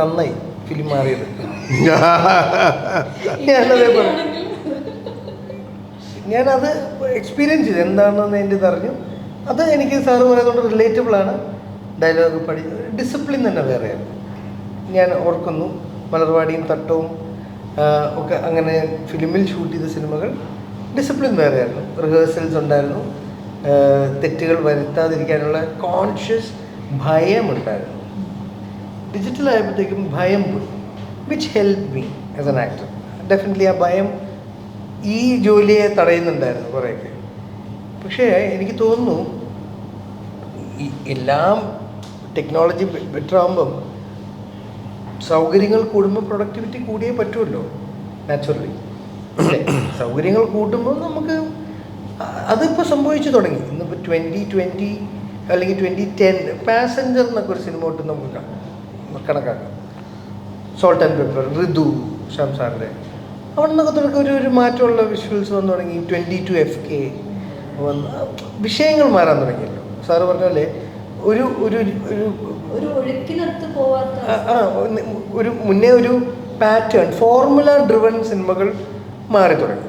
നന്നായി ഫിലിം മാറിയത്. ഞാനത് എക്സ്പീരിയൻസ് ചെയ്തു, എന്താണെന്ന് എൻ്റെ ഇതറിഞ്ഞു. അത് എനിക്ക് സാറ് പറയുന്നത് റിലേറ്റബിളാണ്. ഡയലോഗ് ഡിസിപ്ലിൻ തന്നെ വേറെയാണ്. ഞാൻ ഓർക്കുന്നു മലർവാടിയും തട്ടവും ഒക്കെ അങ്ങനെ ഫിലിമിൽ ഷൂട്ട് ചെയ്ത സിനിമകൾ ഡിസിപ്ലിൻ വേറെയായിരുന്നു. റിഹേഴ്സൽസ് ഉണ്ടായിരുന്നു, തെറ്റുകൾ വരുത്താതിരിക്കാനുള്ള കോൺഷ്യസ് ഭയമുണ്ടായിരുന്നു. ഡിജിറ്റലായപ്പോഴത്തേക്കും ഭയം പോയി, which help me as an actor. Definitely ആ ഭയം ഈ ജോലിയെ തടയുന്നുണ്ടായിരുന്നു കുറേയൊക്കെ. പക്ഷേ എനിക്ക് തോന്നുന്നു ഈ എല്ലാം ടെക്നോളജി ബെറ്റർ ആകുമ്പം സൗകര്യങ്ങൾ കൂടുമ്പോൾ പ്രൊഡക്ടിവിറ്റി കൂടിയേ പറ്റുമല്ലോ നാച്ചുറലി. അല്ലേ? സൗകര്യങ്ങൾ കൂട്ടുമ്പോൾ നമുക്ക് അതിപ്പോൾ സംഭവിച്ചു തുടങ്ങി. ഇന്നിപ്പോൾ 2020 അല്ലെങ്കിൽ 2010 പാസഞ്ചർ എന്നൊക്കെ ഒരു സിനിമ തൊട്ട് നമുക്ക് കണക്കാക്കാം. സോൾട്ട് ആൻഡ് പെപ്പർ, ഋതു ഷംസാറിൻ്റെ അവിടെ നിന്നൊക്കെ തുടക്കം ഒരു മാറ്റമുള്ള വിഷ്വൽസ് വന്നു തുടങ്ങി. 22 FK വന്ന് വിഷയങ്ങൾ മാറാൻ തുടങ്ങിയല്ലോ. സാറ് പറഞ്ഞ പോലെ ഒരു ഒരു ഒരു ഒഴുക്കിനടുത്ത് പോവാത്ത ഒരു മുന്നേ ഒരു പാറ്റേൺ ഫോർമുല ഡ്രിവൺ സിനിമകൾ മാറി തുടങ്ങി.